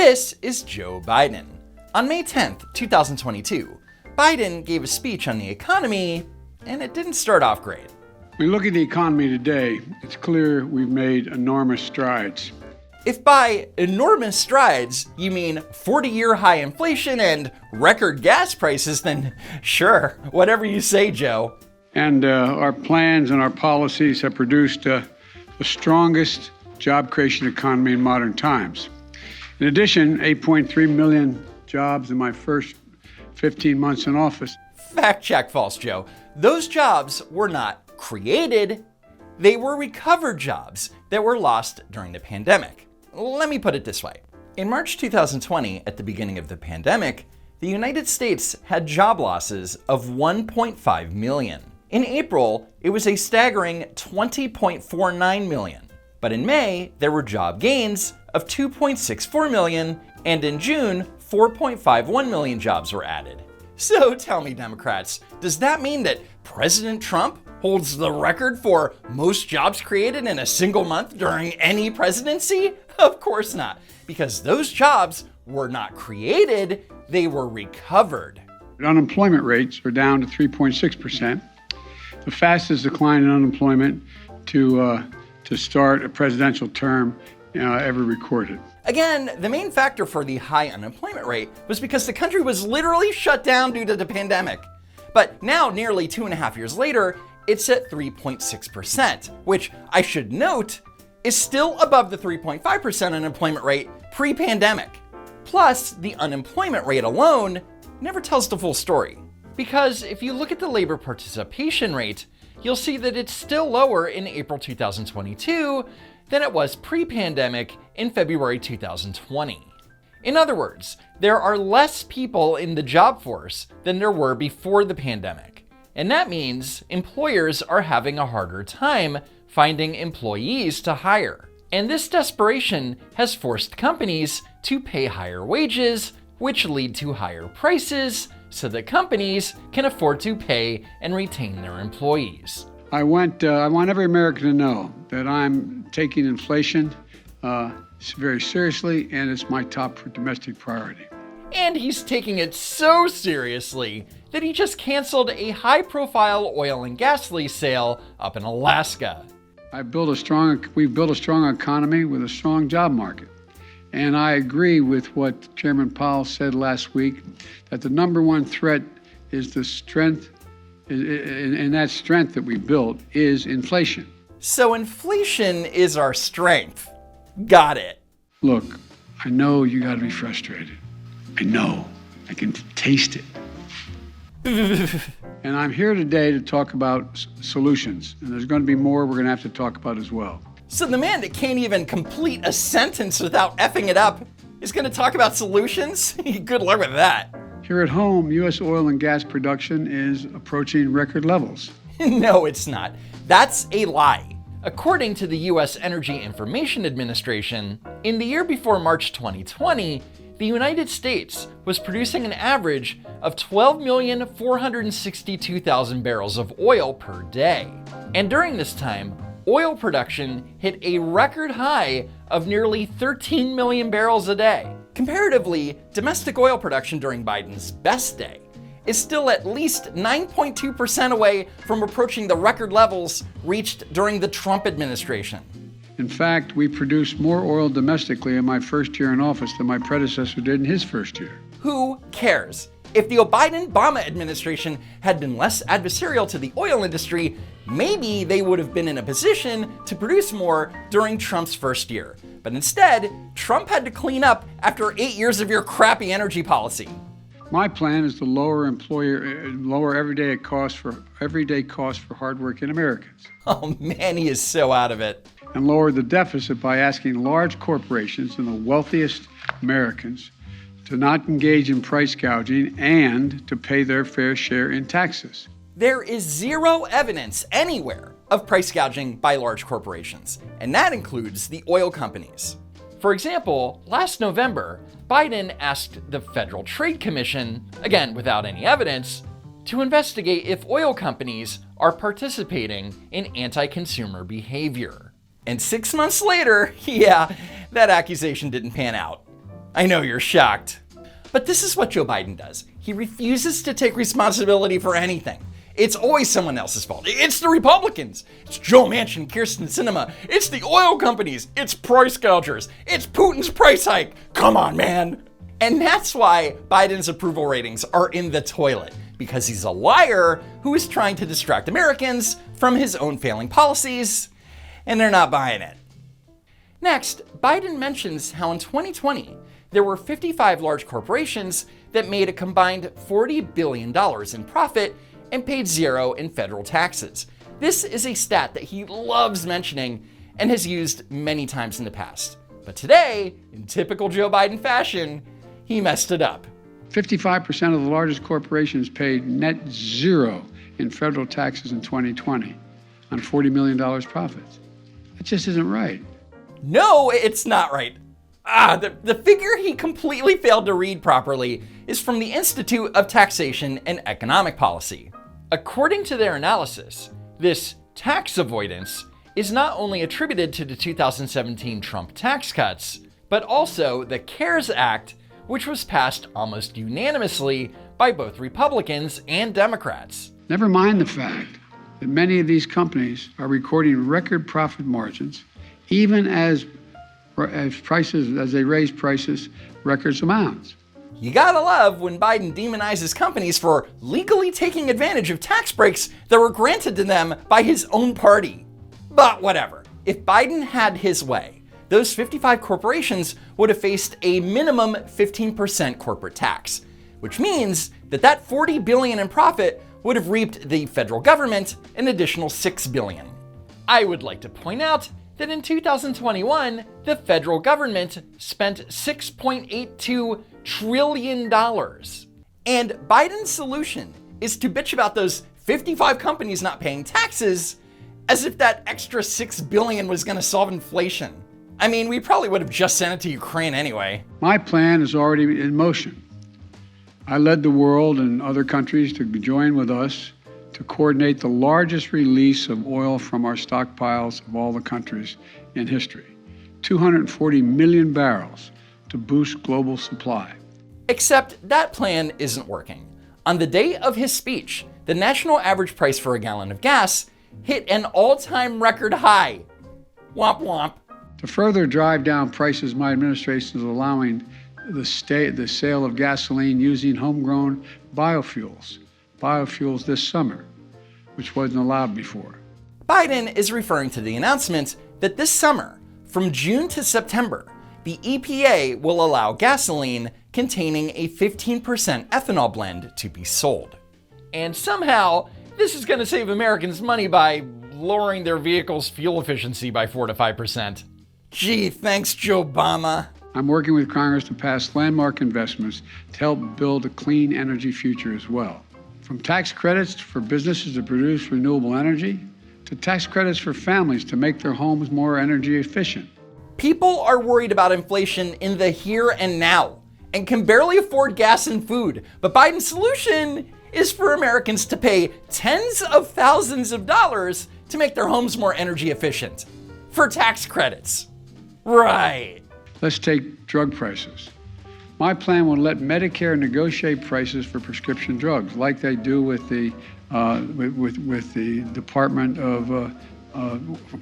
This is Joe Biden. On May 10th, 2022, Biden gave a speech on the economy, and it didn't start off great. When we look at the economy today, it's clear we've made enormous strides. If by enormous strides you mean 40-year high inflation and record gas prices, then sure, whatever you say, Joe. And our plans and our policies have produced the strongest job creation economy in modern times. In addition, 8.3 million jobs in my first 15 months in office. Fact check false, Joe. Those jobs were not created. They were recovered jobs that were lost during the pandemic. Let me put it this way. In March 2020, at the beginning of the pandemic, the United States had job losses of 1.5 million. In April, it was a staggering 20.49 million. But in May, there were job gains of 2.64 million, and in June, 4.51 million jobs were added. So tell me, Democrats, does that mean that President Trump holds the record for most jobs created in a single month during any presidency? Of course not, because those jobs were not created, they were recovered. Unemployment rates are down to 3.6%, the fastest decline in unemployment to start a presidential term ever recorded. Again, the main factor for the high unemployment rate was because the country was literally shut down due to the pandemic. But now, nearly 2.5 years later, it's at 3.6%, which I should note is still above the 3.5% unemployment rate pre-pandemic. Plus, the unemployment rate alone never tells the full story. Because if you look at the labor participation rate, you'll see that it's still lower in April 2022 than it was pre-pandemic in February 2020. In other words, there are less people in the job force than there were before the pandemic. And that means employers are having a harder time finding employees to hire. And this desperation has forced companies to pay higher wages, which lead to higher prices, so that companies can afford to pay and retain their employees. I want every American to know that I'm taking inflation very seriously, and it's my top domestic priority. And he's taking it so seriously that he just canceled a high-profile oil and gas lease sale up in Alaska. We've built a strong economy with a strong job market. And I agree with what Chairman Powell said last week, that the number one threat is the strength, and that strength that we built is inflation. So inflation is our strength. Got it. Look, I know you gotta be frustrated. I know. I can taste it. And I'm here today to talk about solutions. And there's gonna be more we're gonna have to talk about as well. So the man that can't even complete a sentence without effing it up is going to talk about solutions? Good luck with that. Here at home, U.S. oil and gas production is approaching record levels. No, it's not. That's a lie. According to the U.S. Energy Information Administration, in the year before March 2020, the United States was producing an average of 12,462,000 barrels of oil per day. And during this time, oil production hit a record high of nearly 13 million barrels a day. Comparatively, domestic oil production during Biden's best day is still at least 9.2% away from approaching the record levels reached during the Trump administration. In fact, we produced more oil domestically in my first year in office than my predecessor did in his first year. Who cares? If the Biden-Obama administration had been less adversarial to the oil industry, maybe they would have been in a position to produce more during Trump's first year. But instead, Trump had to clean up after 8 years of your crappy energy policy. My plan is to lower everyday costs for hardworking Americans. Oh man, he is so out of it. And lower the deficit by asking large corporations and the wealthiest Americans to not engage in price gouging and to pay their fair share in taxes. There is zero evidence anywhere of price gouging by large corporations, and that includes the oil companies. For example, last November, Biden asked the Federal Trade Commission, again without any evidence, to investigate if oil companies are participating in anti-consumer behavior. And 6 months later, yeah, that accusation didn't pan out. I know you're shocked. But this is what Joe Biden does. He refuses to take responsibility for anything. It's always someone else's fault. It's the Republicans. It's Joe Manchin, Kyrsten Sinema. It's the oil companies. It's price gougers. It's Putin's price hike. Come on, man. And that's why Biden's approval ratings are in the toilet, because he's a liar who is trying to distract Americans from his own failing policies, and they're not buying it. Next, Biden mentions how in 2020, there were 55 large corporations that made a combined $40 billion in profit and paid zero in federal taxes. This is a stat that he loves mentioning and has used many times in the past. But today, in typical Joe Biden fashion, he messed it up. 55% of the largest corporations paid net zero in federal taxes in 2020 on $40 million profits. That just isn't right. No, it's not right. The figure he completely failed to read properly is from the Institute of Taxation and Economic Policy. According to their analysis, this tax avoidance is not only attributed to the 2017 Trump tax cuts, but also the CARES Act, which was passed almost unanimously by both Republicans and Democrats. Never mind the fact that many of these companies are recording record profit margins, even as they raise prices record amounts. You gotta love when Biden demonizes companies for legally taking advantage of tax breaks that were granted to them by his own party. But whatever. If Biden had his way, those 55 corporations would have faced a minimum 15% corporate tax, which means that $40 billion in profit would have reaped the federal government an additional $6 billion. I would like to point out that in 2021, the federal government spent $6.82 trillion. And Biden's solution is to bitch about those 55 companies not paying taxes as if that extra $6 billion was gonna solve inflation. I mean, we probably would have just sent it to Ukraine anyway. My plan is already in motion. I led the world and other countries to join with us to coordinate the largest release of oil from our stockpiles of all the countries in history. 240 million barrels to boost global supply. Except that plan isn't working. On the day of his speech, the national average price for a gallon of gas hit an all-time record high. Womp womp. To further drive down prices, my administration is allowing the sale of gasoline using homegrown biofuels this summer, which wasn't allowed before. Biden is referring to the announcement that this summer, from June to September, the EPA will allow gasoline containing a 15% ethanol blend to be sold. And somehow, this is going to save Americans money by lowering their vehicles' fuel efficiency by 4 to 5%. Gee, thanks, Joe Obama. I'm working with Congress to pass landmark investments to help build a clean energy future as well. From tax credits for businesses to produce renewable energy, to tax credits for families to make their homes more energy efficient. People are worried about inflation in the here and now and can barely afford gas and food. But Biden's solution is for Americans to pay tens of thousands of dollars to make their homes more energy efficient for tax credits. Right. Let's take drug prices. My plan will let Medicare negotiate prices for prescription drugs, like they do with the Department of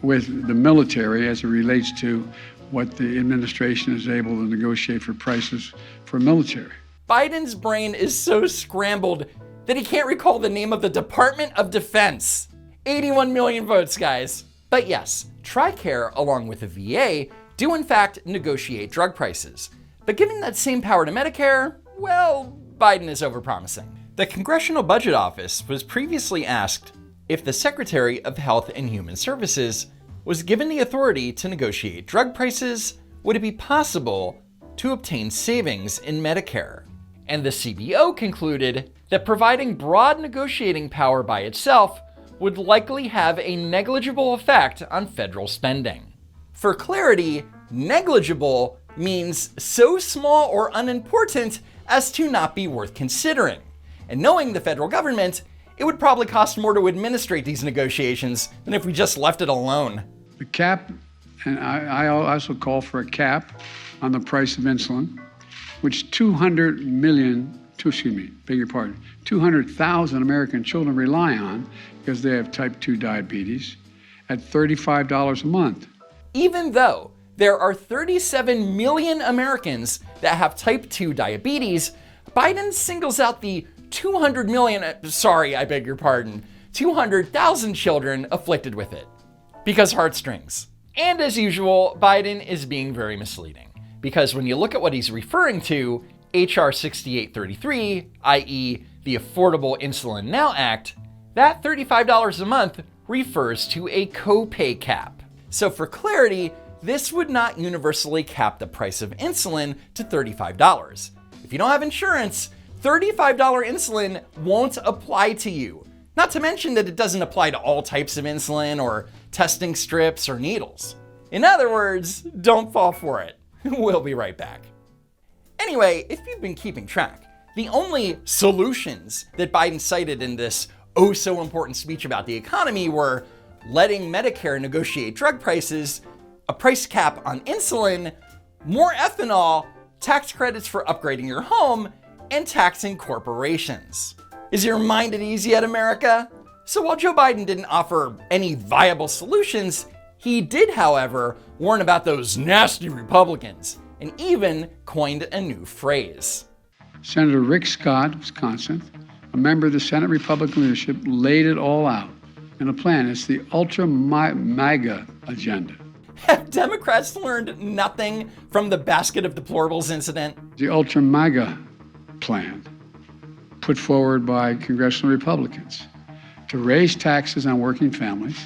with the military, as it relates to what the administration is able to negotiate for prices for military. Biden's brain is so scrambled that he can't recall the name of the Department of Defense. 81 million votes, guys. But yes, TRICARE, along with the VA, do in fact negotiate drug prices. But giving that same power to Medicare, well, Biden is overpromising. The Congressional Budget Office was previously asked if the Secretary of Health and Human Services was given the authority to negotiate drug prices, would it be possible to obtain savings in Medicare? And the CBO concluded that providing broad negotiating power by itself would likely have a negligible effect on federal spending. For clarity, negligible means so small or unimportant as to not be worth considering. And knowing the federal government, it would probably cost more to administrate these negotiations than if we just left it alone. The cap, and I also call for a cap on the price of insulin, which 200,000 American children rely on because they have type 2 diabetes, at $35 a month. Even though there are 37 million Americans that have type 2 diabetes, Biden singles out the 200,000 children afflicted with it. Because heartstrings. And as usual, Biden is being very misleading. Because when you look at what he's referring to, HR 6833, i.e. the Affordable Insulin Now Act, that $35 a month refers to a copay cap. So for clarity, this would not universally cap the price of insulin to $35. If you don't have insurance, $35 insulin won't apply to you. Not to mention that it doesn't apply to all types of insulin or testing strips or needles. In other words, don't fall for it. We'll be right back. Anyway, if you've been keeping track, the only solutions that Biden cited in this oh so important speech about the economy were letting Medicare negotiate drug prices, a price cap on insulin, more ethanol, tax credits for upgrading your home, and taxing corporations. Is your mind at ease yet, America? So while Joe Biden didn't offer any viable solutions, he did, however, warn about those nasty Republicans and even coined a new phrase. Senator Rick Scott, Wisconsin, a member of the Senate Republican leadership, laid it all out in a plan. It's the ultra MAGA agenda. Have Democrats learned nothing from the basket of deplorables incident? The ultra MAGA plan put forward by congressional Republicans to raise taxes on working families.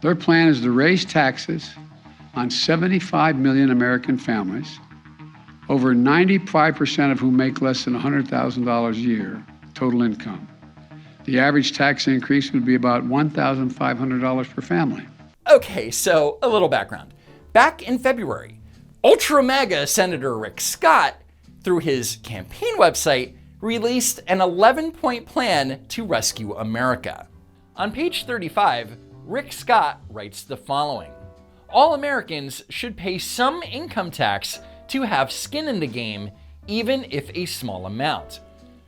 Their plan is to raise taxes on 75 million American families, over 95% of whom make less than $100,000 a year total income. The average tax increase would be about $1,500 per family. Okay, so a little background. Back in February, Ultra MAGA Senator Rick Scott, through his campaign website, released an 11-point plan to rescue America. On page 35, Rick Scott writes the following: all Americans should pay some income tax to have skin in the game, even if a small amount.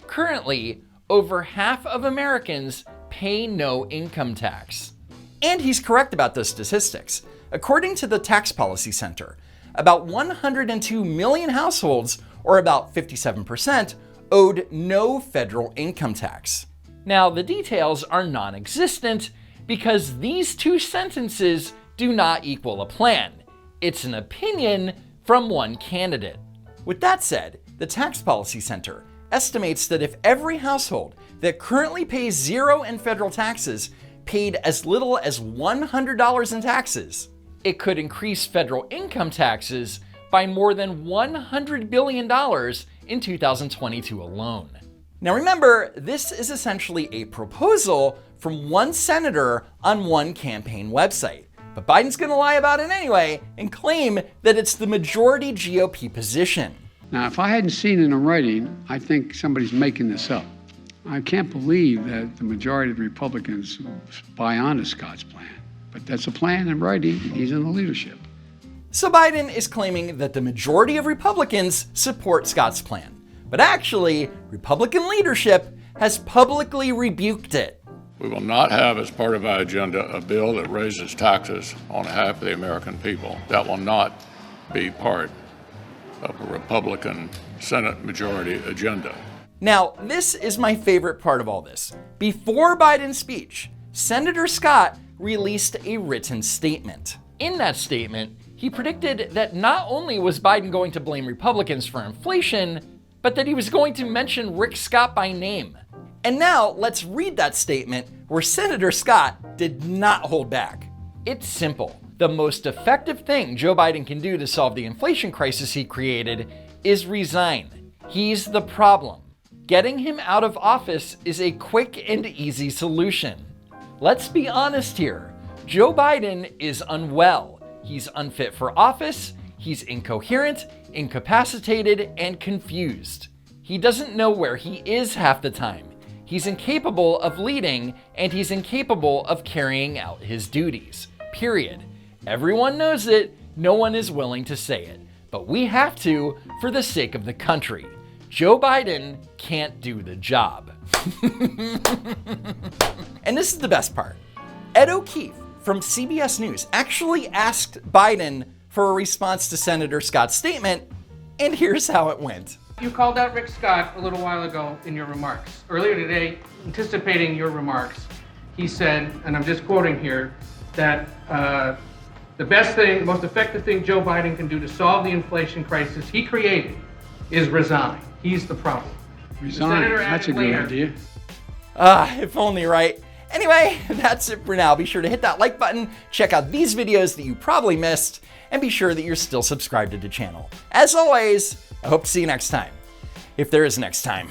Currently, over half of Americans pay no income tax. And he's correct about those statistics. According to the Tax Policy Center, about 102 million households, or about 57%, owed no federal income tax. Now, the details are non-existent because these two sentences do not equal a plan. It's an opinion from one candidate. With that said, the Tax Policy Center estimates that if every household that currently pays zero in federal taxes paid as little as $100 in taxes, it could increase federal income taxes by more than $100 billion in 2022 alone. Now remember, this is essentially a proposal from one senator on one campaign website. But Biden's gonna lie about it anyway and claim that it's the majority GOP position. Now, if I hadn't seen it in writing, I think somebody's making this up. I can't believe that the majority of the Republicans buy onto Scott's plan. But that's a plan in writing, and he's in the leadership. So Biden is claiming that the majority of Republicans support Scott's plan. But actually, Republican leadership has publicly rebuked it. We will not have as part of our agenda a bill that raises taxes on half of the American people. That will not be part of a Republican Senate majority agenda. Now, this is my favorite part of all this. Before Biden's speech, Senator Scott released a written statement. In that statement, he predicted that not only was Biden going to blame Republicans for inflation, but that he was going to mention Rick Scott by name. And now let's read that statement where Senator Scott did not hold back. It's simple. The most effective thing Joe Biden can do to solve the inflation crisis he created is resign. He's the problem. Getting him out of office is a quick and easy solution. Let's be honest here. Joe Biden is unwell. He's unfit for office. He's incoherent, incapacitated, and confused. He doesn't know where he is half the time. He's incapable of leading, and he's incapable of carrying out his duties. Period. Everyone knows it. No one is willing to say it. but we have to for the sake of the country. Joe Biden can't do the job. And this is the best part. Ed O'Keefe from CBS News actually asked Biden for a response to Senator Scott's statement, and here's how it went. You called out Rick Scott a little while ago in your remarks. Earlier today, anticipating your remarks, he said, and I'm just quoting here, that the best thing, most effective thing Joe Biden can do to solve the inflation crisis he created is resign. He's the problem. Resign, that's a good idea. If only, right? Anyway, that's it for now. Be sure to hit that like button, check out these videos that you probably missed, and be sure that you're still subscribed to the channel. As always, I hope to see you next time. If there is next time.